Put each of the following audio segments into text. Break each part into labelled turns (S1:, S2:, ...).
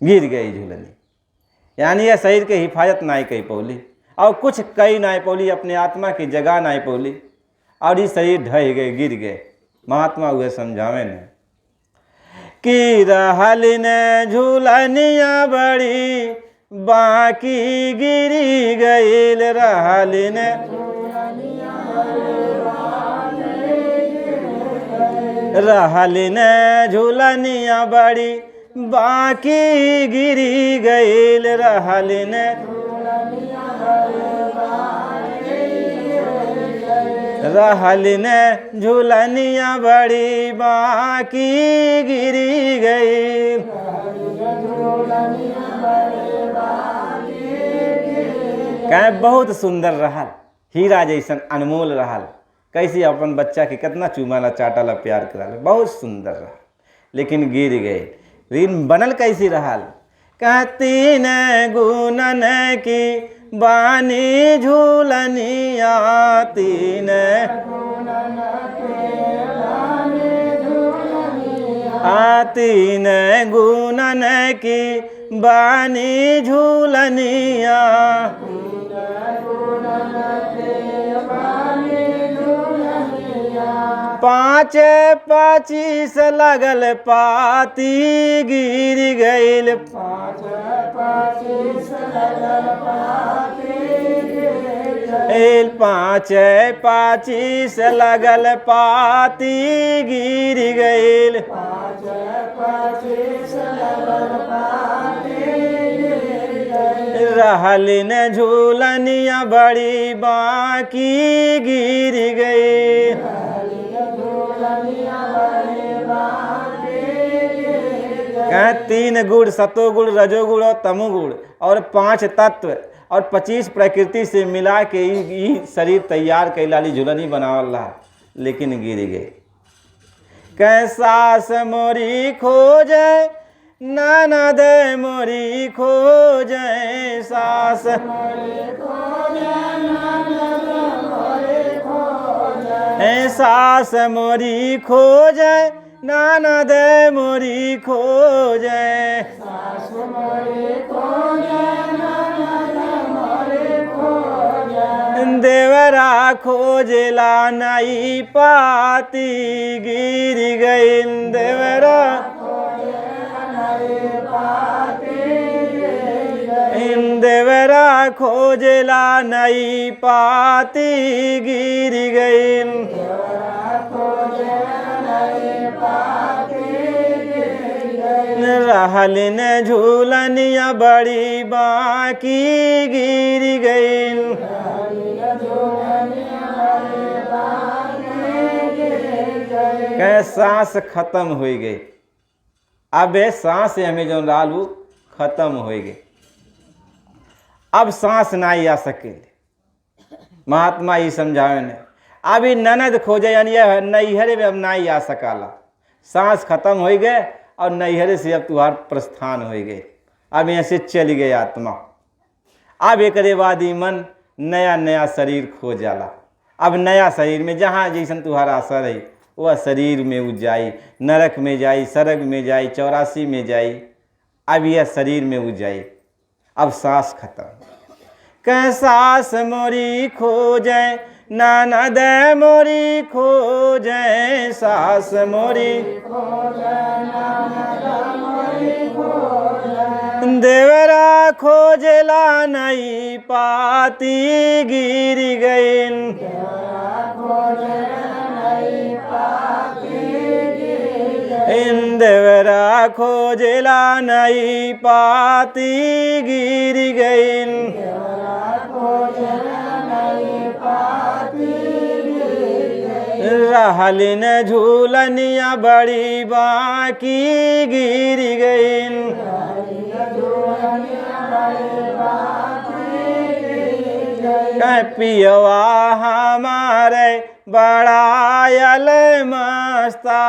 S1: गिर गई झूलनी। यानी यह शरीर के हिफाजत नाई कही पौली और कुछ कई नाई पौली, अपने आत्मा की जगह नाई पौली और ये शरीर ढह गए, गिर गए। महात्मा हुए समझावे ने कि रहल ने झूलनिया बड़ी बाकी गिरी गईल, रहल ने झूलनिया बड़ी बाकी गिरी गईल, रहल ने झूलनिया बड़ी बाकी गिरी गई। कहे बहुत सुंदर रहल, हीरा जैसन अनमोल रहल। कैसी अपन बच्चा के कितना चूमाला चाटाला प्यार कराल, बहुत सुंदर रहल, लेकिन गिर गए। ऋण बनल कैसी रहल? कह तीन गुणन की बानी झूलनिया, तीन गुणन की बानी झूलनिया, पाँच पचीस लगल पाती गिर गईल, पाँच पचीस लगल पाती गिर गईल, रहल ने झूलनिया बड़ी बाकी गिर गई। कह तीन गुण, सतोगुण, रजोगुण और तमोगुण और 5 तत्व और 25 प्रकृति से मिला के ही शरीर तैयार कैलाली झूलनी बनावल रहा, लेकिन गिर गए। कह सास मोरी खोजे ननद मोरी खोजे, सास सास मोरी खोजे ननद मोरी खोजे, देवरा खोजला नहीं पाती गिर गई, देवरा खोजला नहीं पाती गिर गई, रहल ने झूलनिया बड़ी बाकी गिर गई। कह सांस खत्म हो गई, अब सांस हमें जो लालू खत्म हो गई, अब सांस नहीं आ सके। महात्मा ये समझावे ने अभी ननद खोजे, यानी यह नैहरे में अब नहीं आ सकाला, सांस खत्म हो गए और नैहरे से अब तुम्हार प्रस्थान हो गए, अब यहाँ से चली गई आत्मा। अब एक बाद ही मन नया नया शरीर खो जाला, अब नया शरीर में जहाँ जैसन तुम्हारा असर है वह शरीर में उजाई, नरक में जाई, सरग में जाई, 84 में जाई, अब यह शरीर में उजाई, अब सांस खत्म। कह सास मोरी खोजे ननद मोरी खोजे, सास मोरी देवरा खोजला नहीं पाती गिर गई, देवरा खोजला नहीं पाती गिर गई, रहल ने झूलनिया बड़ी बाकी गिर गई, कह पियवा हमारे बड़ायल मस्ता,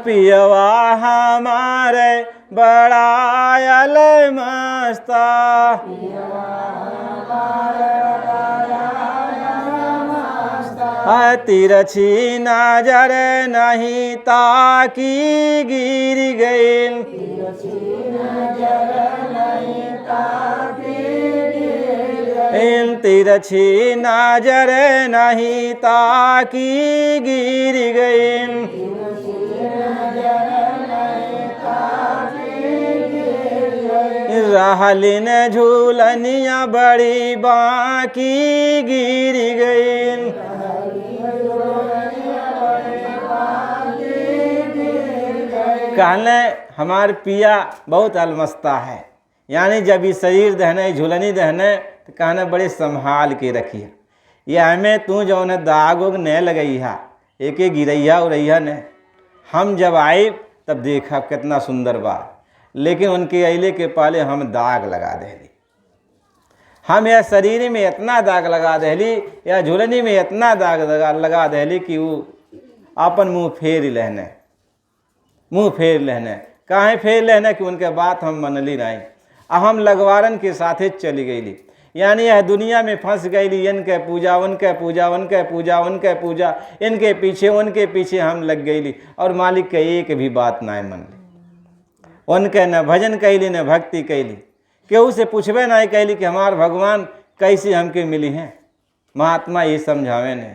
S1: पियवा हमारे बड़ायल मस्ता, तिरछी नजर नहीं ताकी गिर गईल, तिरछी नजर नहीं ताकी गिर गईल, रहलिन झूलनिया बड़ी बाकी गिर गईल, कहले हमार पिया बहुत अलमस्ता है, यानी जब ये शरीर दहने झूलनी दहने तो कहने बड़े संभाल के रखिए, ये हमें तू जो ने दाग उग न लगई है, एक एक गिरैया उड़ैया ने, हम जब आए तब देखा कितना सुंदर बा, लेकिन उनके अइले के पहले हम दाग लगा देली, हम यह शरीर में इतना दाग लगा देली या झूलनी में इतना दाग लगा देली कि वो अपन मुँह फेर लेने, मुँह फेर लेने, काहे फेर लेने कि उनके बात हम मनली नहीं, अब हम लगवारन के साथे चली गईली, यानी यह दुनिया में फंस गईली, इनके पूजा उनके पूजा उनके पूजा उनके पूजा, इनके पीछे हम लग गईली और मालिक के एक भी बात ना मन ली, उनके न भजन कैली न भक्ति कैली, केहू से पूछबे नहीं कैली कि हमार भगवान कैसे हमके मिली हैं। महात्मा ये समझावे ने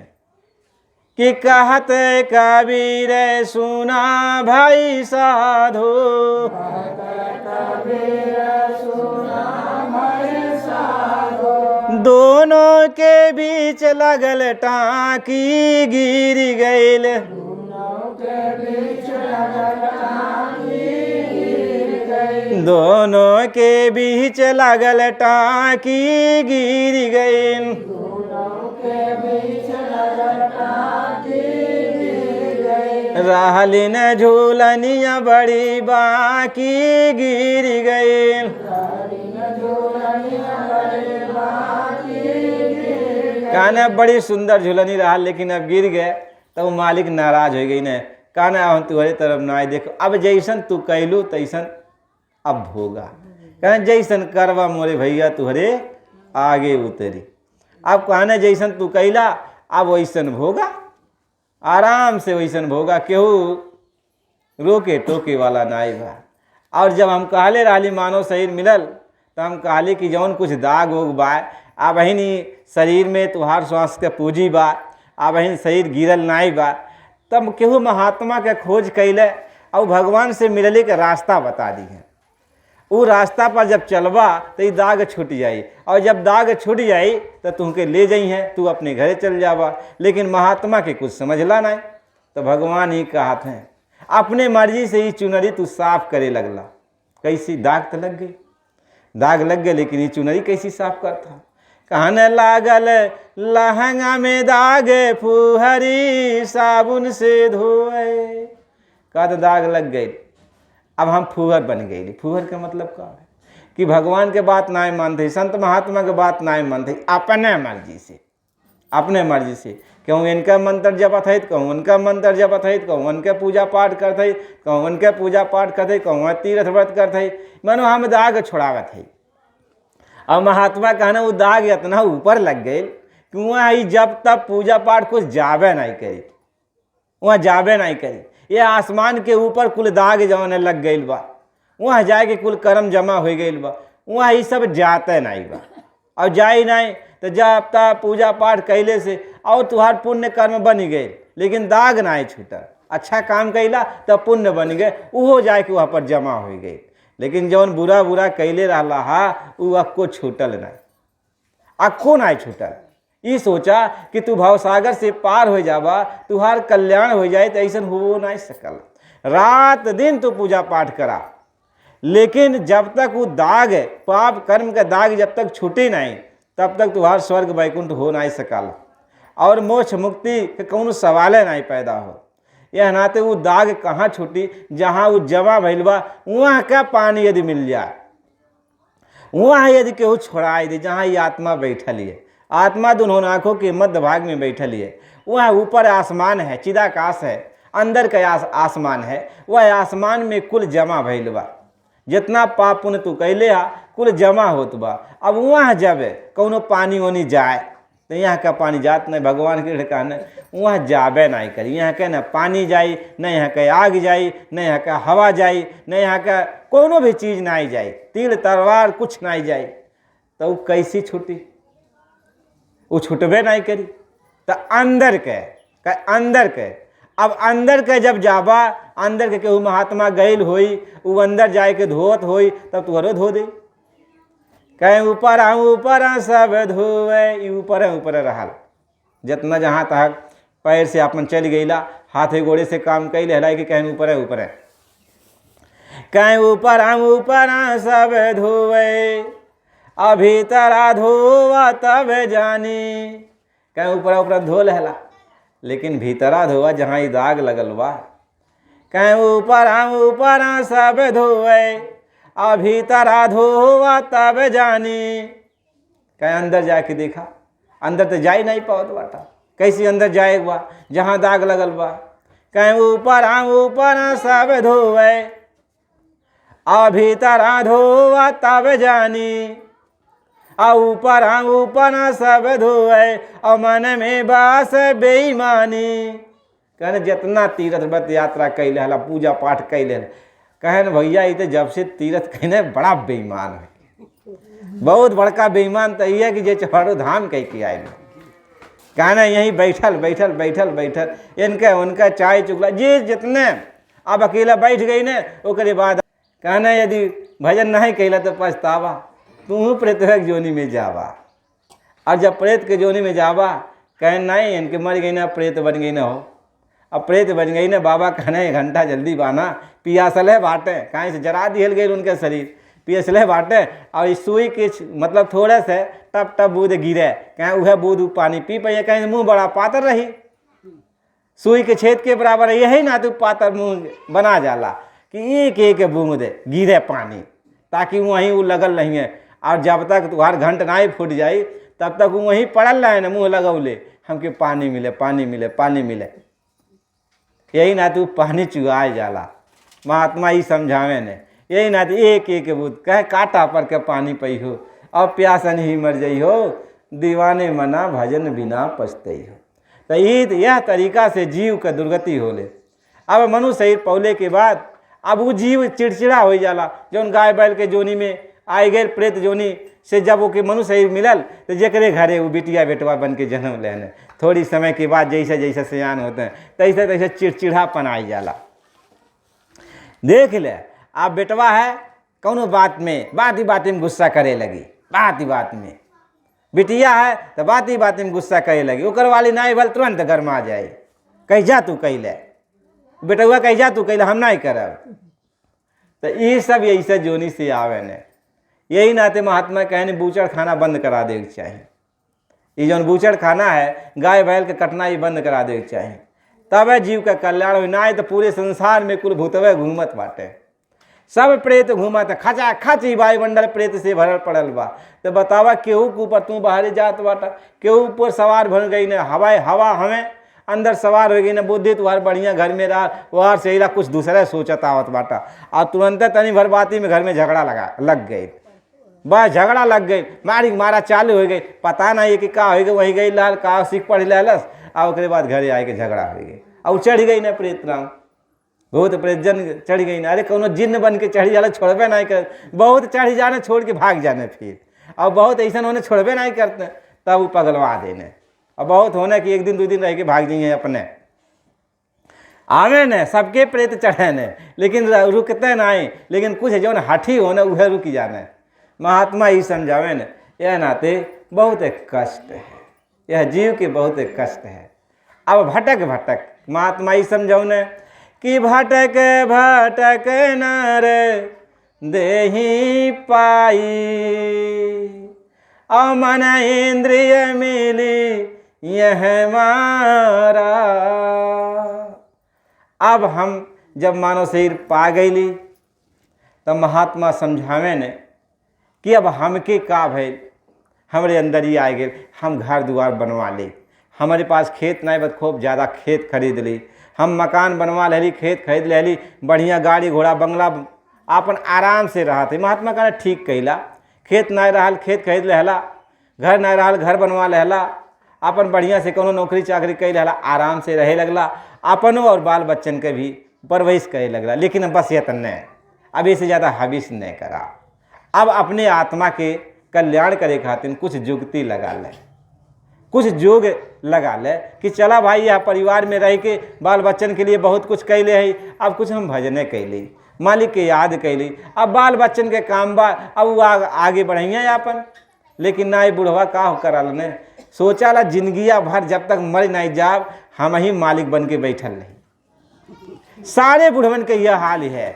S1: कि कहत कबीर सुना भाई साधु, दोनों के बीच लगल टाँकी गिर गईल, दोनों के बीच लगल टाँकी गिर गईल, रहलिन झूलनिया बड़ी बाकी गिर गईल, कहने बड़ी सुंदर झूलनी रहा लेकिन अब गिर गए, तो वो मालिक नाराज हो गई ने, कहने हम तुम्हारी तरफ ना देखो, अब जैसन तू कैलू तैसन अब होगा, कहने जैसन करवा मोरे भैया तुहरे आगे उतरी, अब कहने जैसन तू कैला अब वैसन भोगा, आराम से वैसन भोगा, केहू रोके टोके वाला नाई बा। और जब हम कहले रहली मानव शरीर मिलल तो हम कहली कि जौन कुछ दाग उग बा अब ही शरीर में तुहार श्वास के पूंजी बा, अब ही शरीर गिरल नाई बा, तब केहू महात्मा के खोज कैले और भगवान से मिलने के रास्ता बता दी है, वो रास्ता पर जब चलबा तो ये दाग छूट जाई, और जब दाग छूट जाई तो तुमके ले जाई है, तू अपने घरे चल जाबा, लेकिन महात्मा के कुछ समझला नहीं, तो भगवान ही कहत हैं अपने मर्जी से ही चुनरी तू साफ करे लगला, कैसी दाग तो लग गई, दाग लग गए लेकिन ये चुनरी कैसी साफ करता, कहने लागल लहंगा में दाग फुहरी साबुन से धोए, का तो दाग लग गई, अब हम फूहर बन गई। फूहर का मतलब क्या है कि भगवान के बात ना मानते, संत महात्मा के बात ना मानते, अपने मर्जी से, अपने मर्जी से, कहूँ इनका मंत्र जपत है कहूँ उनका मंत्र जपत है, कहूँ उनके पूजा पाठ करते कहूँ उनके पूजा पाठ करते, कहूँ तीर्थ व्रत करते, मानो हम दाग छोड़ावत है। अब महात्मा कहना वो दाग इतना ऊपर लग गए कि वहाँ ही जब तक पूजा पाठ कुछ जाबे नहीं करी, वहाँ जाबे नहीं करी, ये आसमान के ऊपर कुल दाग जौन लग गई बा, वहाँ जाए के कुल कर्म जमा हो गई बा, वहाँ ये सब जाते नहीं बा, और जाए नहीं तो जब तक पूजा पाठ कैले से और तुहार पुण्य कर्म बन गए, लेकिन दाग नहीं छूटल, अच्छा काम कैला तब पुण्य बन गए, वो जाए के वहाँ पर जमा हो गई, लेकिन जौन बुरा बुरा कैले रहा हा वो अक्को छूटल नहीं, अक्को नहीं छूटल। ये सोचा कि तू भवसागर से पार हो जाबा, तुहार कल्याण हो जाए, तो ऐसा हो नहीं सकल, रात दिन तू पूजा पाठ करा, लेकिन जब तक वो दाग पाप कर्म का दाग जब तक छूटे नहीं तब तक तुहार स्वर्ग वैकुंठ हो नहीं सकल, और मोक्ष मुक्ति के कौन सवाल नहीं पैदा हो। यह नाते वो दाग कहाँ छूटी, जहाँ वो जमा भइल बा वहाँ का पानी यदि मिल जाए, वहाँ यदि केहू छोड़ा दे, जहाँ ये आत्मा बैठल है, आत्मा दोनों आँखों के मध्य भाग में बैठल है, वह ऊपर आसमान है, चिदाकाश है, अंदर का आसमान है, वह आसमान में कुल जमा भइल बा, जितना पाप पुण्य तू कैले हा कुल जमा होत बा। अब वहाँ जब कौनो पानी वानी जाए तो यहाँ का पानी जात नहीं, भगवान के ठिकाने वहाँ जाबे नहीं करी। यहाँ के न पानी जाई, न यहाँ के आग जाई, न यहाँ का हवा जाई, न यहाँ का कोनो भी चीज़ नहीं जाई, तीर तलवार कुछ नहीं जाई, तो कैसी छुटी? वो छुटबे नहीं करी। तो अंदर के अब अंदर के जब जाबा, अंदर के केहू महात्मा गईल होई, वो अंदर जाए के धोत होई, तब तुहरो धो दे। कहीं ऊपर सब धोवे, ऊपर रहल, जितना जहाँ तक पैर से अपन चल गईला, हाथे गोड़े से काम कैल हला कि कहीं ऊपर कहीं ऊपर सब धोवे, अभी तरा धोवा तब जानी। कहीं ऊपर धोल हला, लेकिन भीतरा धोवा जहाँ ही दाग लगल बा। कहीं ऊपर सब धोवे, अभी तरा धोवा तब जानी। कहीं अंदर जाके देखा, अंदर तो जा ही नहीं पावत बाटा, कैसे अंदर जाएगा जहाँ दाग लगल बा। कहीं ऊपर सब धोवे, अभी तरा धोवा तब जानी। ऊपर सब धोवे, और मन में बास बेईमानी। कहने जितना तीर्थ व्रत यात्रा कैले हला, पूजा पाठ कैले हला, कहे न भैया ये तो जब से तीर्थ कहने बड़ा बेईमान है। बहुत बड़का बेईमान तो ये है कि जे चारों धाम कह के आए, कहना यहीं बैठल इनके उनका चाय चुगला जे जितने। अब अकेला बैठ गई ने, ओकरे बाद कहना यदि भजन नहीं कैला तो पछतावा, तू प्रेत के जोनी में जावा। और जब प्रेत के जोनी में जावा, कहे नहीं इनके मर गई ना, प्रेत बन गई ना हो। अब प्रेत बन गई ना, बाबा कहने 1 घंटा जल्दी बाना, पियासले बाटे, कहीं से जरा दिहल गई उनके शरीर, पियासले बाटे। और इस सुई के मतलब थोड़े से टप टप बूंद गिरे, कहीं वह बूंद पानी पी पाइए, कहीं मुँह बड़ा पातर रही, सुई के छेद के बराबर यही ना तो पातर मुँह बना जाला कि एक एक बूंद गिरे पानी, ताकि वहीं वो लगल नहीं है। और जब तक तुम्हार घंट नहीं फूट जाई, तब तक वो वहीं पड़ल रहे ना, मुँह लगौले, हमके पानी मिले। यही ना तू पानी चुआए जाला। महात्मा ही समझावे ने, यही ना एक एक बूंद कहे काटा पर के पानी पई हो, अब प्यासन ही मर जाइ हो, दीवाने मना भजन बिना पछतई हो। तो यह तरीका से जीव का दुर्गति होले। अब मनुष्य शरीर पौले के बाद अब वो जीव चिड़चिड़ा हो जाला, जौन गाय बैल के जोनी में आए गए, प्रेत जोनी से जब वो के मनुष्य शरीर मिलल, तो जकरे घरे वो बिटिया बेटवा बन के जन्म लेने, थोड़ी समय के बाद जैसे सयान होते हैं तैसे चिड़चिड़ापन आई जाला। देख ले, आप बेटवा है कौनो बात ही बात में गुस्सा करे लगी, बात ही बात में। बिटिया है तो बात ही बात में गुस्सा करे लगी, ओकर वाली नाई भल तुरंत गरमा जाए, कह जा तू कैले, बेटुआ कह जा तू कैले, हम नहीं करब। तो ये सब ऐसे जोनी से आवे ने। यही नाते महात्मा कहने बूचड़ खाना बंद करा दे के चाहिए। ये जौन बूचड़ खाना है, गाय बैल के कटना ही बंद करा दे के चाहिए, तब जीव का कल्याण हो। ना तो पूरे संसार में कुल भूतवे घूमत बाटे, सब प्रेत घूमत, खचा खच ही वायुमंडल प्रेत से भरल पड़ल बा। तो बतावा केहू के ऊपर तू बाहरी जात बाटा, केहू ऊपर सवार बन गई ना, हवा हमें अंदर सवार हो गई ना, बुद्धि तुम्हार बढ़िया घर में रहा, वहां से कुछ दूसरा सोचत आवत बाटा, और तुरंत तनी भर बाती में घर में झगड़ा लग गई, बस झगड़ा लग गई, मारा चालू हो गई, पता नहीं कि का हो गई, वही गई लाल का सीख पढ़ लस, और उसके बाद घरे आए के झगड़ा हो गई, और चढ़ गई ना प्रेत राम, बहुत प्रेत जन चढ़ गई ना। अरे कोनो जिन्न बन के चढ़ी जाना, छोड़बे नहीं कर, बहुत चढ़ी जाने छोड़ के भाग जाने फिर, और बहुत ऐसा होने छोड़बे नहीं करते, तब वो पगलवा देने, और बहुत होने कि 1 दिन 2 दिन रह के भाग जाइए अपने। आवे ने सबके प्रेत चढ़े ने, लेकिन रुकते नहीं, लेकिन कुछ जो हठी होने वह रुक जाने। महात्मा ही समझावे ने, यह नाते बहुत एक कष्ट है, यह जीव के बहुत एक कष्ट है। अब भटक महात्मा ही समझौने कि भटक नर देहि पाई, और मन इंद्रिय मिली यह मारा। अब हम जब मानव शरीर पा गईली, तब महात्मा समझावे ने कि अब हमके का भइल, हमरे अंदर ही आ गए, हम घर द्वार बनवा ली, हमारे पास खेत नहीं बस खूब ज़्यादा खेत खरीद ली, हम मकान बनवा लेली, खेत खरीद लेली, बढ़िया गाड़ी घोड़ा बंगला, अपन आराम से रहते। महात्मा कहना ठीक कहला, खेत नहीं रहल खेत खरीद लेला, घर नहीं रहल घर बनवा लेला, अपन बढ़िया से कोनो नौकरी चाकरी कई रहला, आराम से रहे लगला, अपनों और बाल बच्चन के भी परवरिश करे लगला। लेकिन बस ये तन्ने अब इससे ज़्यादा हविस नहीं करा। अब अपने आत्मा के कल्याण करे खातिर कुछ जुगती लगा ले, कुछ जोग लगा ले कि चला भाई यह परिवार में रह के बाल बच्चन के लिए बहुत कुछ कैले है। अब कुछ हम भजने कैली, मालिक के याद कैली, अब बाल बच्चन के काम बा, अब वो आगे बढ़िया अपन। लेकिन ना बुढ़वा का हो कराल ने सोचा ला जिंदगिया भर जब तक मर नहीं जाब हम ही मालिक बन के बैठल नहीं। सारे बुढ़वन के यह हाल है,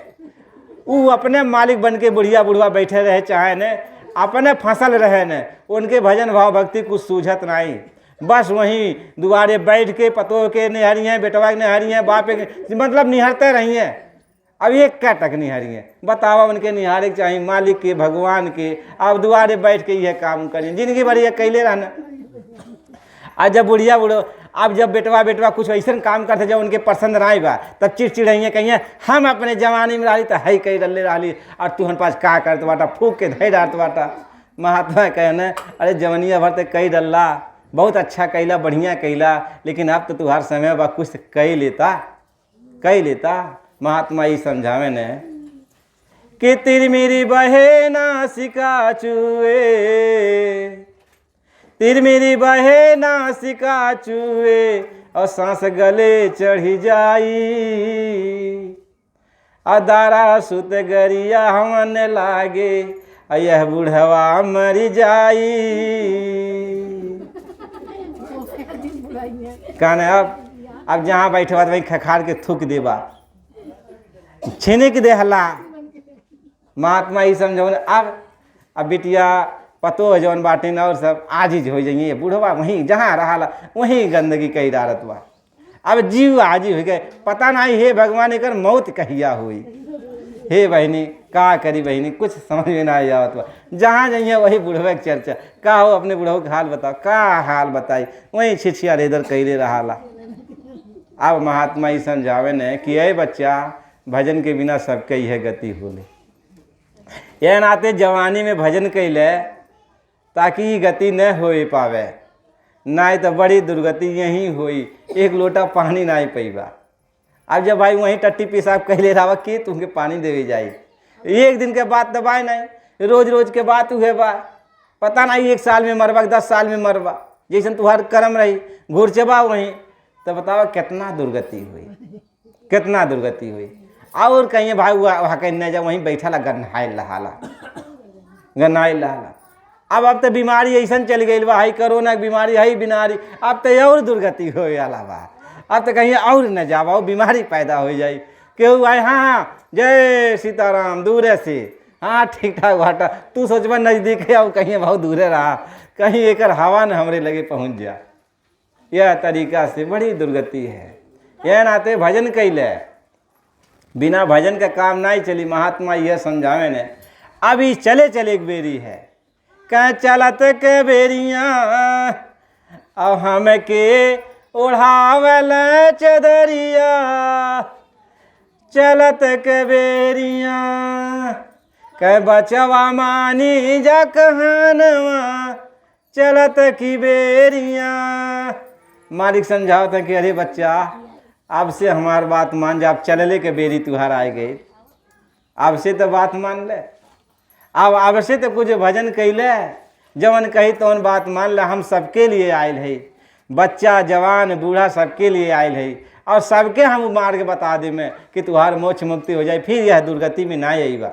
S1: वो अपने मालिक बन के बुढ़िया बुढ़वा बैठे रहे, चाहे ने अपने फसल रहे न, उनके भजन भाव भक्ति कुछ सूझत नहीं। बस वहीं दुआरे बैठ के पतों के निहारी हैं, बेटवा के निहारी हैं, बाप के मतलब निहारते रही हैं। अब एक क्या तक निहारी हैं, बतावा उनके निहारे के चाहिए मालिक के, भगवान के। अब दुआरे बैठ के यह काम करें, जिंदगी भर ये कैले रहना। आज जब बुढ़िया बुढ़ो अब जब बेटवा कुछ ऐसा काम करते जब उनके पसंद ना बा, तब चिड़चिड़ाइए कहिए हम अपने जवानी में रही तो है कही डल्ले रही और तुहन पास का करते बाटा, फूक के धै डालत बाटा। महात्मा कहने अरे जवनिया भर तो कई डल्ला, बहुत अच्छा कैला, बढ़िया कैला, लेकिन अब तो तुहार समय बा, कुछ कई लेता। महात्मा ये समझावे ने कि तिरमिरी बहे नासिका चुए, तिरमिरी बहे नासिका चुए और सांस गले चढ़ी जाई, अदारा सुत गरिया हमन लागे यह बुढ़वा मरी जाई। कहने अब जहाँ बैठे बात वही खखाड़ के थूक देबा, छीने के दे हल्ला। महात्मा ही समझो अब बिटिया पतो है जौन बाटिन और सब आजिज हो जाइए, बूढ़वा वहीं जहाँ रहा वहीं गंदगी कही डारत बा। अब जीव आजी हो गए, पता नहीं हे भगवान एकर मौत कहिया हुई। हे बहनी का करी बहनी, कुछ समझ में ना आवत बा। जहाँ जाइए वही बुढ़वे के चर्चा, का हो अपने बुढ़ऊ के हाल बताओ, का हाल बताई, वहीं छिछिया रेदर कैले रहा। अब महात्मा ही समझावे ने कि अरे बच्चा भजन के बिना सबके यह गति होले, यह नाते जवानी में भजन कैले ताकि ये गति न हो पावे, नहीं तो बड़ी दुर्गति यही हुई, एक लोटा पानी नहीं पैबा। अब जब भाई वहीं टट्टी पेशाब कहले रहा कि तुमके पानी देवे जाई, एक दिन के बाद दबाए नहीं, रोज रोज के बात हुए बा, पता नहीं 1 साल में मरबा 10 साल में मरबा, जैसे तुम्हार कर्म रही घुरचबा वहीं, तो बताओ कितना दुर्गति हुई। और कहीं भाई वहाँ कहीं न जा वहीं बैठा ला गन्हाइल रहा। अब तो बीमारी ऐसा चल गई बा, हाई कोरोना की बीमारी है बीमारी, अब तो और दुर्गति हो बा। अब तो कहीं और न जावा बीमारी पैदा हो जाए, केहू आए हाँ जय सीताराम दूरे से, हाँ ठीक ठाक बाटा, तू सोचबा नजदीक है और कहीं बहुत दूरे रहा, कहीं एक हवा न हमरे लगे पहुँच जा। यह तरीका से बड़ी दुर्गति है। यह नाते भजन कैले बिना भजन का काम नहीं चली। महात्मा यह समझावे ने अभी चले एक बेरी है, कह चलत के बेरिया और हम के ओढ़ावल चदरिया, चलत के बेरिया कह बचवा मानी जा कहनवा, चलत की बेरिया। मालिक समझाओ था कि अरे बच्चा अब से हमार बात मान जा, अब चलले के बेरी तुहार आए गई, अब से तो बात मान ले, अब से तो कुछ भजन कैले, जवन कही तो बात मान ले। हम सबके लिए आयल है, बच्चा जवान बूढ़ा सबके लिए आयल है, और सबके हम मार्ग बता दे में कि तुहार मोक्ष मुक्ति हो जाए, फिर यह दुर्गति में ना आईबा,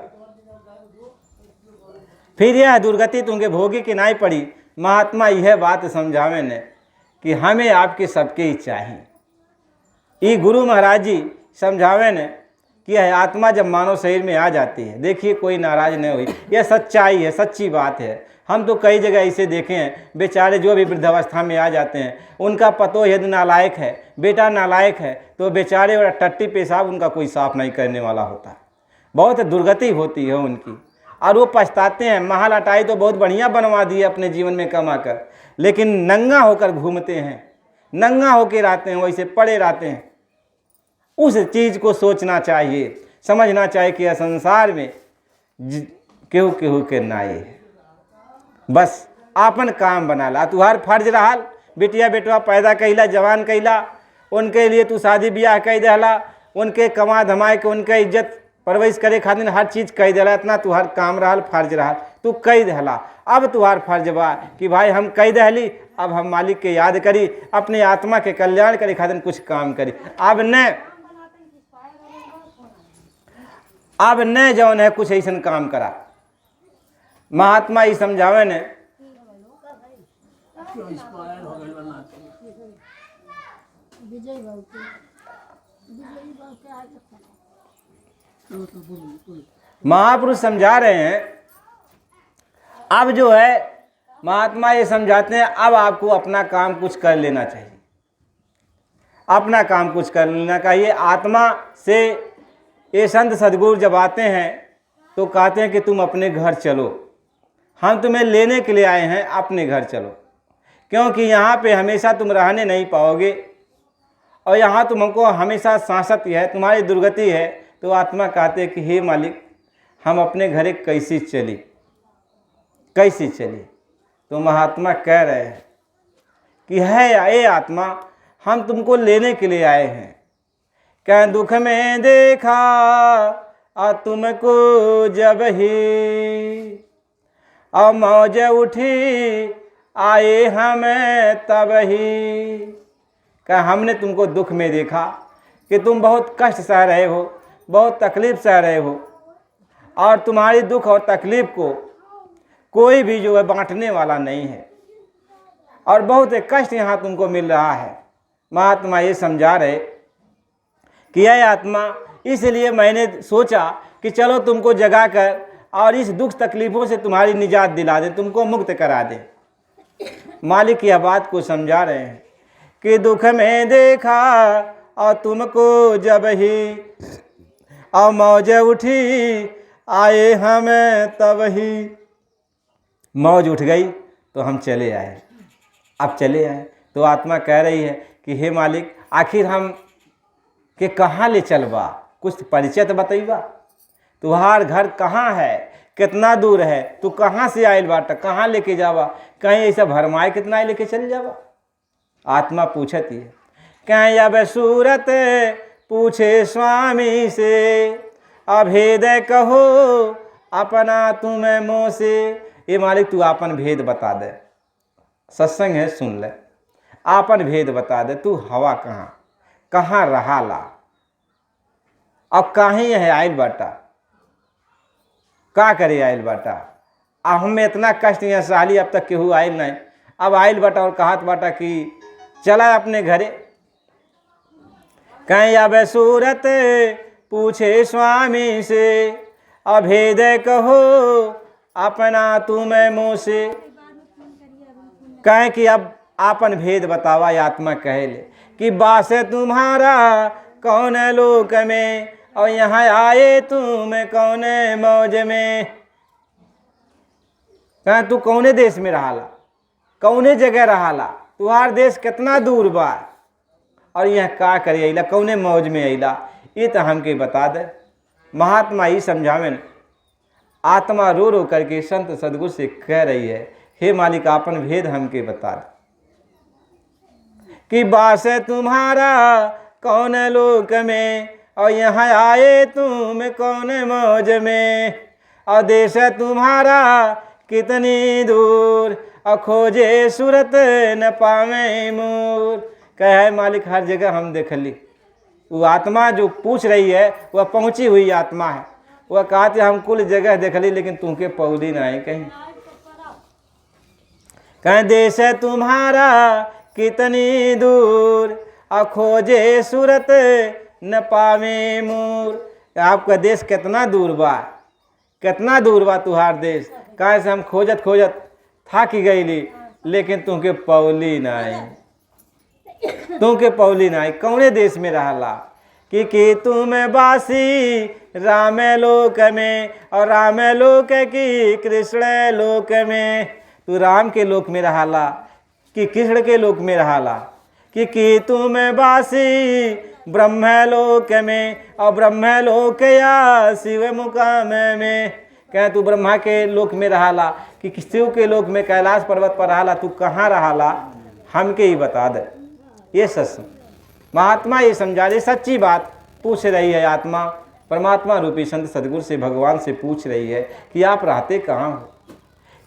S1: फिर यह दुर्गति तुमके भोगी की नहीं पड़ी। महात्मा यह बात समझावे ने कि हमें आपके सबके ही चाहिए। ये गुरु महाराज जी समझावे ने कि यह आत्मा जब मानव शरीर में आ जाती है, देखिए कोई नाराज नहीं हुई, यह सच्चाई है, सच्ची बात है। हम तो कई जगह ऐसे देखे हैं, बेचारे जो भी वृद्धावस्था में आ जाते हैं, उनका पतो यदि नालायक है, बेटा नालायक है, तो बेचारे और टट्टी पेशाब उनका कोई साफ नहीं करने वाला होता, बहुत दुर्गति होती है उनकी, और वो पछताते हैं। महल अटाई तो बहुत बढ़िया बनवा दिए अपने जीवन में कमा कर, लेकिन नंगा होकर घूमते हैं, नंगा होकर रहते हैं, वैसे पड़े रहते हैं। उस चीज़ को सोचना चाहिए, समझना चाहिए कि संसार में केहू के नाई है, बस आपन काम बना ला, तुहार फर्ज रहा बिटिया बेटवा पैदा कैला, जवान कैला, उनके लिए तू शादी ब्याह कह देला, उनके कमा धमाए के उनके इज्जत परवरिश करे खातिर हर चीज़ कह देला, इतना तुहार काम रहल, फर्ज रहल, तू कह देला। अब तुहार फर्ज बा कि भाई हम कह दहली, अब हम मालिक के याद करी, अपने आत्मा के कल्याण करे खातिर कुछ काम करी। अब न जौन है कुछ ऐसा काम करा। महात्मा ये समझावे ने महापुरुष समझा रहे हैं। अब जो है महात्मा ये समझाते हैं, अब आपको अपना काम कुछ कर लेना चाहिए, अपना काम कुछ कर लेना चाहिए। आत्मा से ये संत सदगुरु जब आते हैं तो कहते हैं कि तुम अपने घर चलो, हम तुम्हें लेने के लिए आए हैं, अपने घर चलो, क्योंकि यहाँ पे हमेशा तुम रहने नहीं पाओगे और यहाँ तुमको हमेशा सांसत है, तुम्हारी दुर्गति है। तो आत्मा कहते हैं कि हे मालिक, हम अपने घरे कैसे चली, कैसे चली। तो महात्मा कह रहे हैं कि है ये आत्मा, हम तुमको लेने के लिए आए हैं। क्या दुख में देखा और तुमको जब ही, और मौज उठी आए हमें तब ही। क्या हमने तुमको दुख में देखा कि तुम बहुत कष्ट सह रहे हो, बहुत तकलीफ सह रहे हो, और तुम्हारी दुख और तकलीफ को कोई भी जो है बांटने वाला नहीं है, और बहुत कष्ट यहाँ तुमको मिल रहा है। महात्मा ये समझा रहे कि यह आत्मा, इसलिए मैंने सोचा कि चलो तुमको जगा कर और इस दुख तकलीफ़ों से तुम्हारी निजात दिला दें, तुमको मुक्त करा दें। मालिक यह बात को समझा रहे हैं कि दुख में देखा और तुमको जब ही, और मौज उठी आए हमें तब ही। मौज उठ गई तो हम चले आए, अब चले आए। तो आत्मा कह रही है कि हे मालिक, आखिर हम के कहाँ ले चलबा, कुछ परिचय तो बतईबा, तुम्हार घर कहाँ है, कितना दूर है, तू कहाँ से आयल बाटा, कहाँ लेके जावा, कहीं ऐसा भरमाए कितना लेके चल जावा। आत्मा पूछती है, कहीं अब सूरत पूछे स्वामी से, अभेद कहो अपना तुम्हें मोह से। ये मालिक तू आपन भेद बता दे, सत्संग है सुन ले, आपन भेद बता दे, तू हवा कहाँ कहाँ रहाला, अब कहीं है आयल बाटा, का करे आयल बाटा। अब हमें इतना कष्ट यहाँ सहली, अब तक केहू आयल नहीं, अब आयल बाटा और कहत बाटा कि चला अपने घरे। कहीं अब सूरत पूछे स्वामी से, अभेद कहो अपना तुम्हें मुँह से। कहें कि अब आपन भेद बतावा। आत्मा कहे ले कि बास तुम्हारा कौन लोक में, और यहाँ आए तुम कौन मौज में। कहें तू कौने देश में रहाला, कौने जगह रहाला, तुम्हार देश कितना दूर बा, और यह का करे अइला, कौने मौज में अइला, ये तो हमके बता दे। महात्मा ही समझावे न। आत्मा रो रो करके संत सदगुरु से कह रही है, हे मालिक आपन भेद हमके बता दे कि बास तुम्हारा कौन लोक में, और यहाँ आए तुम कौन मौज में, और देश तुम्हारा कितनी दूर, और खोजे सूरत न पावे मूर। कहे मालिक हर जगह हम देख ली। वो आत्मा जो पूछ रही है वह पहुँची हुई आत्मा है, वह कहते हम कुल जगह देख ली लेकिन तुमके पौली ना है कहीं। कहीं देश तुम्हारा कितनी दूर, और खोजे सूरत न पावे मूर। आपका देश कितना दूर बा, कितना दूर बा तुहार देश। कहे से हम खोजत खोजत थक गईली, लेकिन तुमके पौली नहीं, तुमके पौली नहीं। कौने देश में रहला कि तुम बासी राम लोक में, और राम लोक की कृष्ण लोक में। तू राम के लोक में रहला कि कृष्ण के लोक में रहला, कि तुम बासी ब्रह्म लोक में, और ब्रह्म लोक या शिव मुकाम में। कहें तू ब्रह्मा के लोक में रहला कि शिव के लोक में कैलाश पर्वत पर रहला, तू कहाँ रहला हमके ही बता दे। ये सच महात्मा ये समझा रहे, सच्ची बात पूछ रही है आत्मा। परमात्मा रूपी संत सदगुरु से, भगवान से पूछ रही है कि आप रहते कहाँ हो।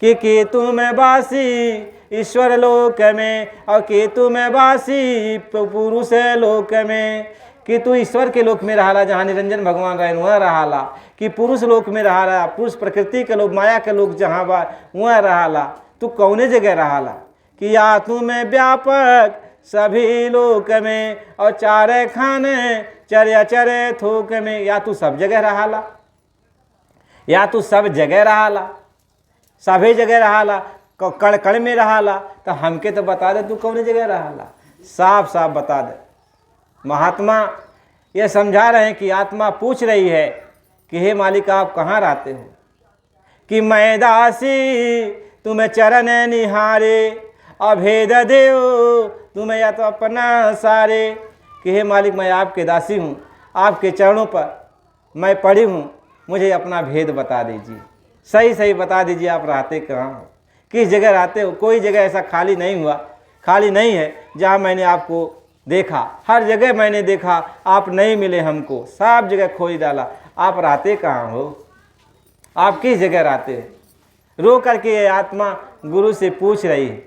S1: कि केतु में वासी ईश्वर लोक में, और केतु में वासी पुरुष लोक में। कि तू ईश्वर के लोक में रहाला जहाँ निरंजन भगवान रहे वहाँ रहाला, कि पुरुष लोक में रहाला, पुरुष प्रकृति के लोक, माया के लोक जहाँ बा वहाँ रहाला। तू कौने जगह रहाला? कि या तू में व्यापक सभी लोक में, और चारे खाने चरे चरे थोक में। या तू सब जगह रहाला, या तू सब जगह रहाला, सभी जगह रहाला, कण कण में रहाला। तो हमके तो बता दे तू कौन जगह रहाला, साफ साफ बता दे। महात्मा ये समझा रहे हैं कि आत्मा पूछ रही है कि हे मालिक आप कहाँ रहते हो। कि मैं दासी तुम्हें चरण निहारे, अभेद देव तुम्हें या तो अपना सारे। कि हे मालिक मैं आपके दासी हूँ, आपके चरणों पर मैं पड़ी हूँ, मुझे अपना भेद बता दीजिए, सही सही बता दीजिए आप रहते कहाँ हो, किस जगह रहते हो। कोई जगह ऐसा खाली नहीं है जहाँ मैंने आपको देखा, हर जगह मैंने देखा, आप नहीं मिले हमको, सब जगह खोज डाला। आप रहते कहाँ हो, आप किस जगह रहते हो। रो करके ये आत्मा गुरु से पूछ रही है,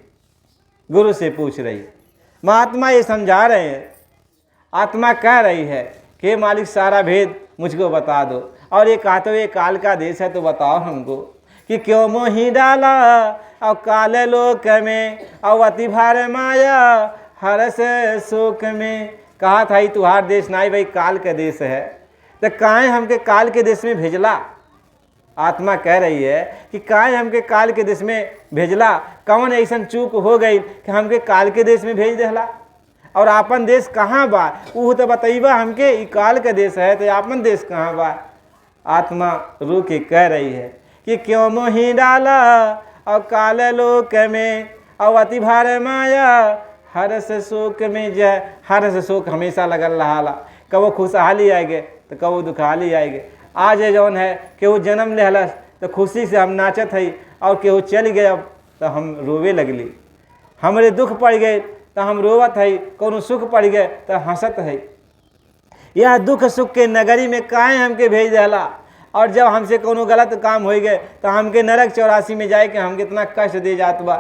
S1: गुरु से पूछ रही है। महात्मा ये समझा रहे हैं, आत्मा कह रही है कि मालिक सारा भेद मुझको बता दो। और ये कहते हुए काल का देश है तो बताओ हमको कि क्यों मोही डाला और काले लोक में, और अति भार माया हरस शोक में। कहा था ही तुहार देश नहीं भाई, काल का देश है, तो काहे हमके काल के देश में भेजला। आत्मा कह रही है कि काहे हमके काल के देश में भेजला, कौन ऐसा चूक हो गई कि हमके काल के देश में भेज देला। और आपन देश कहाँ बा वो तो बताइबा हमके, ई काल का देश है तो आपन देश कहाँ बा। आत्मा रू के कह रही है कि क्यों मोही डाला और काल लोक में, और अति भार माया हरस शोक में। जय हरस शोक हमेशा लगल रहा, कबो खुशहाली आएगे तो कबो दुखहाली आएगे। आज जौन है केहू जन्म लेहलस तो खुशी से हम नाचत है, और केहू चल गए अब तो हम रोवे लगली। हमरे दुख पड़ गए तो हम रोवत है, कोनो सुख पड़ गए तो हंसत है। यह दुख सुख के नगरी में काहे हमके भेज देला, और जब हमसे कोनो गलत काम हो गए तो हमके नरक 84 में जाए के हमके इतना कष्ट दे जात बा।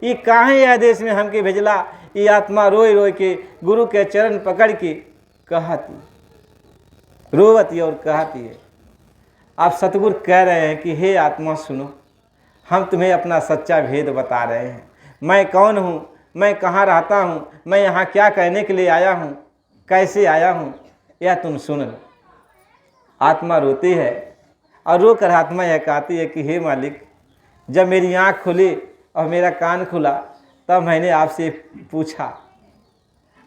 S1: ये काहे यह देश में हमके भेजला। ये आत्मा रोए रोए के गुरु के चरण पकड़ के कहती, रोवती और कहती है। आप सतगुरु कह रहे हैं कि हे आत्मा सुनो, हम तुम्हें अपना सच्चा भेद बता रहे हैं। मैं कौन हूँ, मैं कहाँ रहता हूँ, मैं यहाँ क्या कहने के लिए आया हूँ, कैसे आया हूँ, यह तुम सुन लो। आत्मा रोती है और रो कर आत्मा यह कहती है कि हे मालिक, जब मेरी आँख खुली और मेरा कान खुला तब मैंने आपसे पूछा।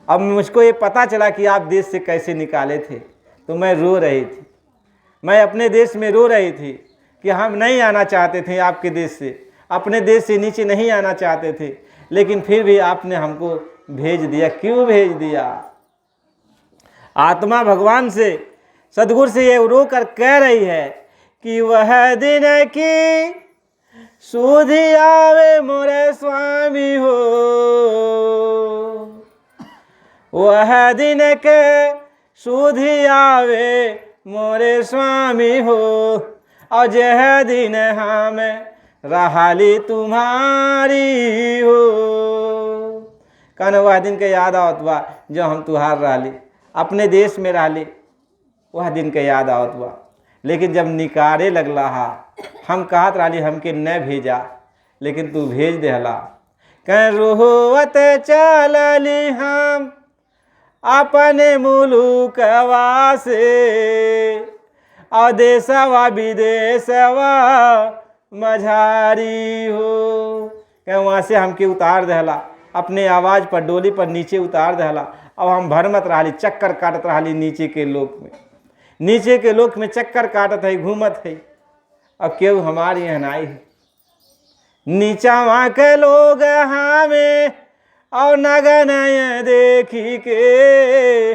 S1: अब मुझको ये पता चला कि आप देश से कैसे निकाले थे, तो मैं रो रही थी, मैं अपने देश में रो रही थी कि हम नहीं आना चाहते थे आपके देश से, अपने देश से नीचे नहीं आना चाहते थे, लेकिन फिर भी आपने हमको भेज दिया। क्यों भेज दिया? आत्मा भगवान से, सदगुरु से ये रो कर कह रही है कि वह दिन की सुधि आवे मोरे स्वामी हो, वह दिन के सुधि आवे मोरे स्वामी हो, और जह दिन हम रहाली तुम्हारी हो। कहना वह दिन के याद आवत बा जो हम तुहार रहली, अपने देश में रहली, वह दिन के याद आवत बा। लेकिन जब निकारे लगला हा, हम कहत रहली हमके न भेजा, लेकिन तू भेज देहला। कह रोहत चलली हम अपने मुलुकवा से, और देशवा विदेशवा मझारी हो। कह वहाँ से हमके उतार देहला, अपने आवाज़ पर डोली पर नीचे उतार देहला। अब हम भरमत रहली, चक्कर काटत रहली नीचे के लोक में, नीचे के लोक में चक्कर काटत है, घूमत है। अब केहू हमारे यहाँ नाई है, नीचा वहाँ के लोग हमें और नगन देखी के,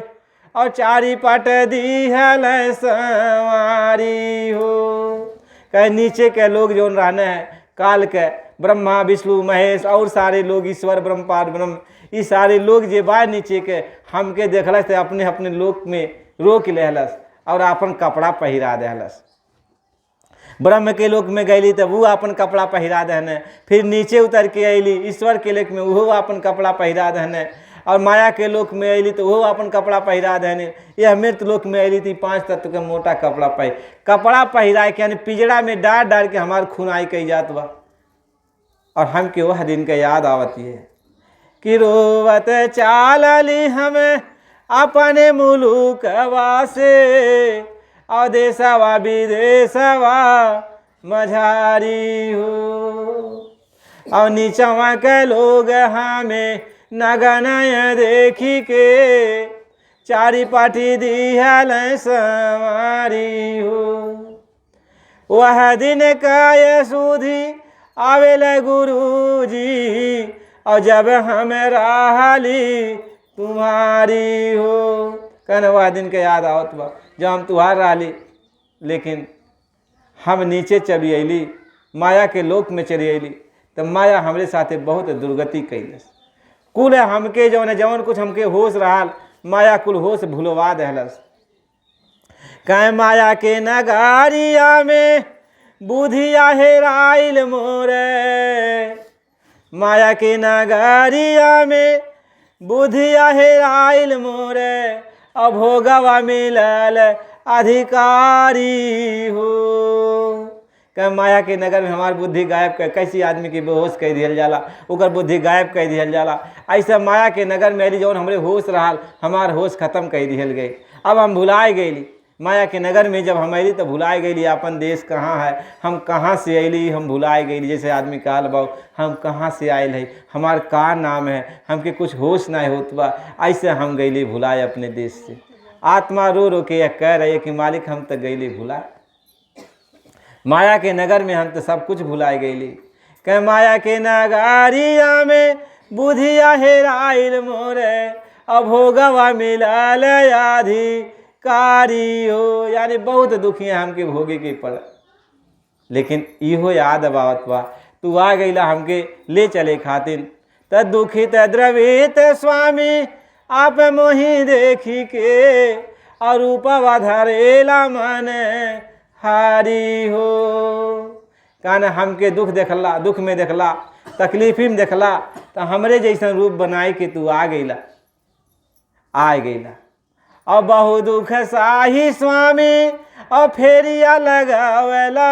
S1: और चारी पट दी है सवारी हो। कहे नीचे के लोग जो रहने हैं काल के, ब्रह्मा विष्णु महेश और सारे लोग, ईश्वर ब्रह्म पार ब्रह्म, ये सारे लोग जे बा नीचे के हमके देखलस तो अपने अपने लोक में रोक लेहलस और अपन कपड़ा पहिरा देहलस। ब्रह्म के लोक में गईली तब वो अपन कपड़ा पहिरा दहने, फिर नीचे उतर के अली ईश्वर के लोक में वो अपन कपड़ा पहिरा दहने, और माया के लोक में अली तो वो अपन कपड़ा पहिरा दहने। यह मृत लोक में अली थी 5 तत्व के मोटा कपड़ा पहिरा के यानी पिजड़ा में डाल डाल के हमार खुनाई कही जात बा। और हमके वह दिन का याद आवती है कि रोवत चालली हमें अपने मुलुकवा से, और देशवा विदेशवा मझारी हो, और नीचवा के लोग हमें नगनय देखी के, चारी पाटी दिहल संवारी हो। वह दिन का ये सुधी आवेल गुरुजी, और जब हम रहली तुम्हारी हो। कहने वह दिन के याद आवत बा जब हम तुहार रहली, लेकिन हम नीचे चली अली, माया के लोक में चली अली, तब माया हमरे साथे बहुत दुर्गति कैलस। कुल हमके जौन कुछ हमके होश रहल, माया कुल होश भुलवा दहलस। कहे माया के नगारिया में बुधिया हेराइल मोरे, माया के नगारिया में बुधिया हेराइल मोरे, अब भोगवा मिलल अधिकारी हो। कहे माया के नगर में हमार बुद्धि गायब कर, कैसी आदमी की बेहोश कह दिया जाला, ओकर बुद्धि गायब कह दिया जाला। ऐसा माया के नगर में अली जौन हमरे होश रहल, हमार होश खत्म कह दिहल गई। अब हम भुलाए गईली माया के नगर में, जब हम अली तो भुलाए गईली अपन देश कहाँ है, हम कहाँ से अली, हम भुलाए गईली। जैसे आदमी कहल बा हम कहाँ से आयल है, हमार का नाम है, हमके कुछ होश नहीं होत बा, ऐसे हम गईली भुलाए अपने देश से। आत्मा रो रो के कह रही कि मालिक हम तो गईली भुलाए, माया के नगर में हम तो सब कुछ भुलाए गईली। कह माया के नगारिया में बुधिया हेराइल मोरे, अब भोगवा मिलल अधिकारी हो। यानी बहुत दुखी है हमके भोगे के पड़, लेकिन इहो याद आवत बा तू आ गईला हमके ले चले खातिर। त दुखित द्रवित स्वामी आप मोहि देखी के, और रूपवा धरेला मन हारी हो। कहना हमके दुख देखला, दुख में देखला, तकलीफ में देखला, तो हमरे जैसा रूप बनाए के तू आ गईला। और बहु दुख साही स्वामी और फेरिया लगावेला,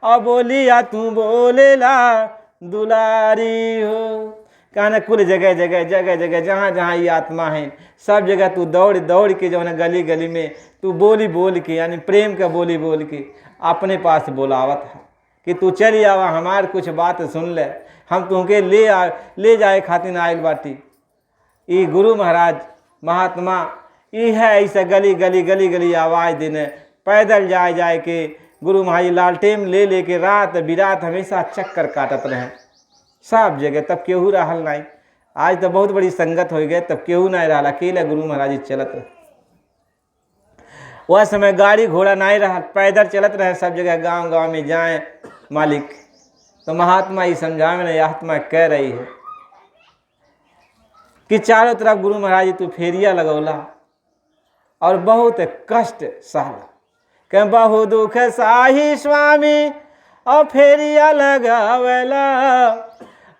S1: और बोलिया तू बोलेला दुलारी हो। कहना कुल जगह जगह जहाँ जहाँ ये आत्मा है, सब जगह तू दौड़ दौड़ के जो है गली गली में तू बोली बोल के, यानी प्रेम का बोली बोल के अपने पास बोलावत है कि तू चली आवा, हमार कुछ बात सुन ले, हम तुमके ले जाए खातिर आयल बाटी। ये गुरु महाराज महात्मा ये है ऐसा गली गली आवाज़ देने, पैदल जाए के गुरु महाराज लालटेन ले के रात बिरात हमेशा चक्कर काटत रहे सब जगह। तब केहू रहल नहीं, आज तो बहुत बड़ी संगत हो गए, तब केहू नहीं रहा, अकेले गुरु महाराज चलत रहे। वह समय गाड़ी घोड़ा नहीं रहा, पैदल चलत रहे सब जगह, गांव गांव में जाए मालिक। तो महात्मा ये समझावे ने, आत्मा कह रही है कि चारों तरफ गुरु महाराज तू फेरिया लगौला और बहुत कष्ट सहला। कह बहु दुख साही स्वामी और फेरिया लगावेला,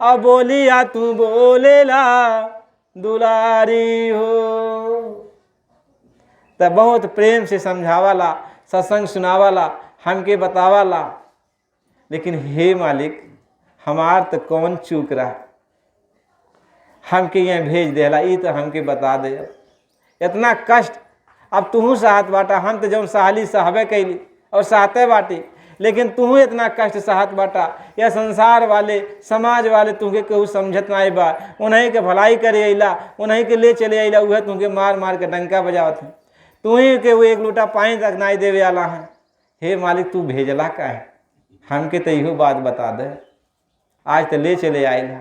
S1: और बोलिया तू बोलेला दुलारी हो। तब बहुत प्रेम से समझावाला, सत्संग सुनावाला, हमके बतावाला। लेकिन हे मालिक हमार तो कौन चूक रहा, हमके यहाँ भेज देला, ये तो हमके बता दे। इतना कष्ट अब तू सहत बाटा, हम तो जौन सहली सहबे कैली और सहते बाटी, लेकिन तू इतना कष्ट सहत बाटा। या संसार वाले समाज वाले तुमके कहू समझत नहीं बा, उन्हीं के भलाई करे अला, उन्हीं के ले चले अला, वह तुमके मार मार के डंका बजावत है, तू ही के वो एक लोटा पानी तक नहीं देवे वाला है। हे मालिक तू भेजला का है, हमके तो इहो बात बता दे, आज तो ले चले आएला।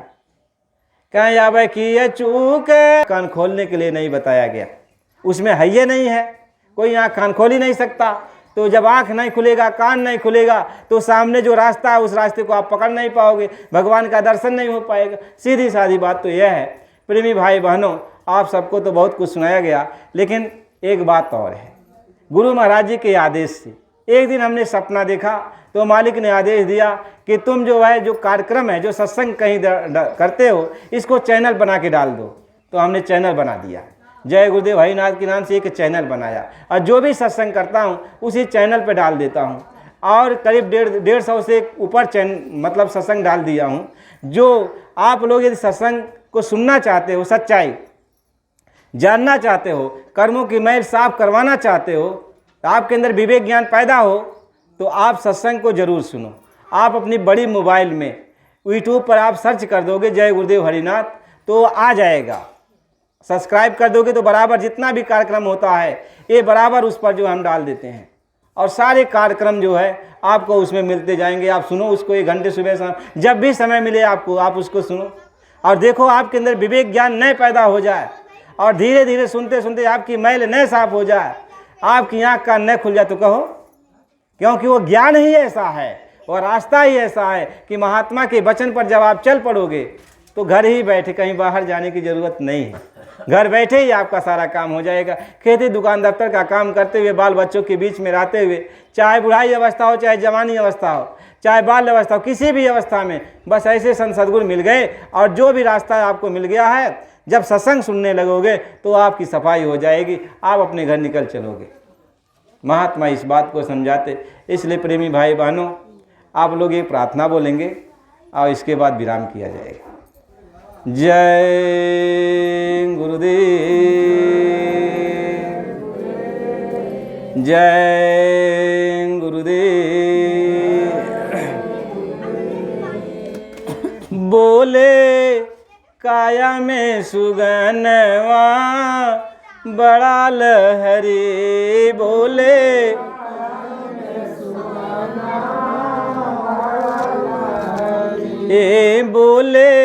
S1: कहीं आवे कि ये चूक कान खोलने के लिए नहीं बताया गया, उसमें है ये नहीं है, कोई आँख कान खोल ही नहीं सकता। तो जब आँख नहीं खुलेगा, कान नहीं खुलेगा, तो सामने जो रास्ता है उस रास्ते को आप पकड़ नहीं पाओगे, भगवान का दर्शन नहीं हो पाएगा। सीधी सादी बात तो यह है। प्रेमी भाई बहनों, आप सबको तो बहुत कुछ सुनाया गया, लेकिन एक बात और है। गुरु महाराज जी के आदेश से एक दिन हमने सपना देखा, तो मालिक ने आदेश दिया कि तुम जो है, जो कार्यक्रम है, जो सत्संग कहीं करते हो, इसको चैनल बना के डाल दो। तो हमने चैनल बना दिया, जय गुरुदेव हरिनाथ के नाम से एक चैनल बनाया, और जो भी सत्संग करता हूँ उसी चैनल पर डाल देता हूँ। और करीब 150 से ऊपर मतलब सत्संग डाल दिया हूँ। जो आप लोग यदि सत्संग को सुनना चाहते हो, सच्चाई जानना चाहते हो, कर्मों की मैल साफ करवाना चाहते हो, आपके अंदर विवेक ज्ञान पैदा हो, तो आप सत्संग को जरूर सुनो। आप अपनी बड़ी मोबाइल में यूट्यूब पर आप सर्च कर दोगे जय गुरुदेव हरिनाथ, तो आ जाएगा। सब्सक्राइब कर दोगे तो बराबर जितना भी कार्यक्रम होता है, ये बराबर उस पर जो हम डाल देते हैं, और सारे कार्यक्रम जो है आपको उसमें मिलते जाएंगे। आप सुनो उसको, 1 घंटे सुबह शाम, जब भी समय मिले आपको, आप उसको सुनो और देखो आपके अंदर विवेक ज्ञान नए पैदा हो जाए, और धीरे धीरे सुनते सुनते आपकी मैल नए साफ हो जाए, आपकी आँख का नए खुल जाए। तो कहो, क्योंकि वो ज्ञान ही ऐसा है, और रास्ता ही ऐसा है कि महात्मा के वचन पर जब आप चल पड़ोगे तो घर ही बैठे, कहीं बाहर जाने की ज़रूरत नहीं है, घर बैठे ही आपका सारा काम हो जाएगा। खेती दुकान दफ्तर का काम करते हुए, बाल बच्चों के बीच में रहते हुए, चाहे बुढ़ाई अवस्था हो, चाहे जवानी अवस्था हो, चाहे बाल अवस्था हो, किसी भी अवस्था में बस ऐसे संत सद्गुरु मिल गए, और जो भी रास्ता आपको मिल गया है, जब सत्संग सुनने लगोगे तो आपकी सफाई हो जाएगी, आप अपने घर निकल चलोगे। महात्मा इस बात को समझाते। इसलिए प्रेमी भाई बहनों, आप लोग एक प्रार्थना बोलेंगे और इसके बाद विराम किया जाएगा। जय गुरुदेव, जय गुरुदेव। बोले काया में सुगनवा बड़ा लहरी, बोले ए बोले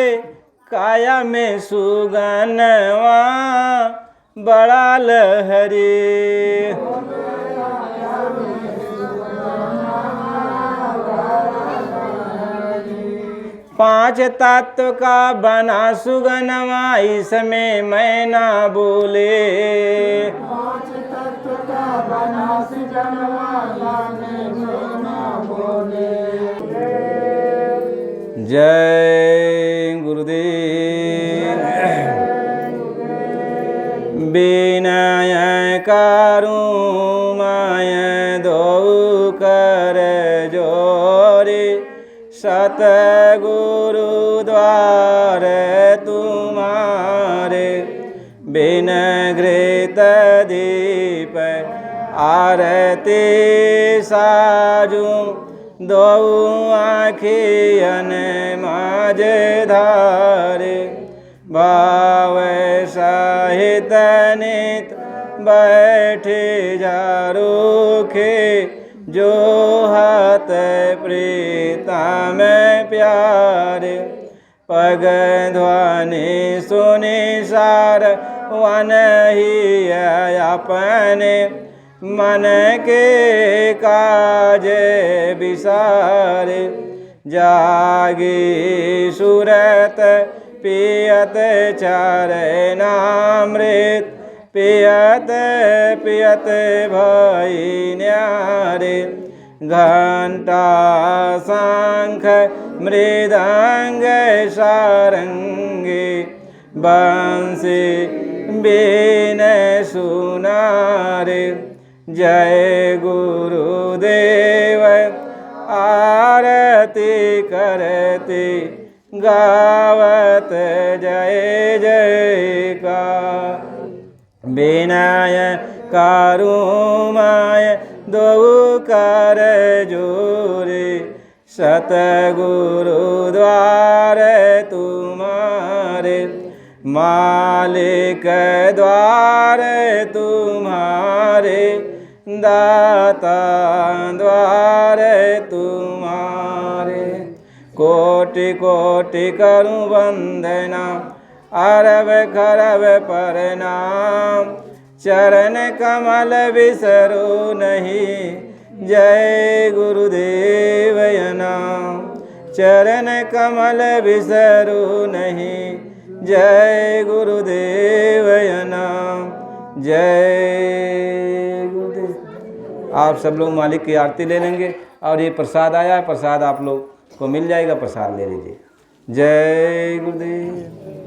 S1: काया में सुगनवा बड़ा लहरी, 5 तत्व का बना सुगनवा, इसमें मैं ना बोले,
S2: 5 तत्व का बना सुगनवा, इसमें मैं ना बोले।
S1: जय गुरुदेव। विनय करूं मैं दो कर जोरे, सतगुरु द्वार तुम्हारे, बिन घृत दीप आरती साजू, दो आँखियन माज धारे, भाव सहित नित बैठे जारूखे, जो हाथ प्रीतम प्यारे, पग ध्वनि सुनि सार वन ही अपने, मन के काज विसारे, जागी सूरत पियत चरणामृत, पियत पियत भई न्यारे, घंटा शंख मृदंग सारंगी, बंसी बीन सुनारे, जय गुरुदेव आरती करते, गावत जय जयकार, विनय करूं मैं दो कर जोरे, सतगुरु द्वार तुम्हारे, मालिक द्वार तुम्हारे, दाता द्वार तुम्हारे, कोटि कोटि करूं वंदना, अरब खरब प्रणाम, चरण कमल बिसरो नहीं, जय गुरुदेव नाम, चरण कमल बिसरो नहीं, जय गुरुदेव नाम, जय गुरुदेव। आप सब लोग मालिक की आरती ले लेंगे और ये प्रसाद आया है, प्रसाद आप लोग को मिल जाएगा, प्रसाद ले लीजिए। जय गुरुदेव।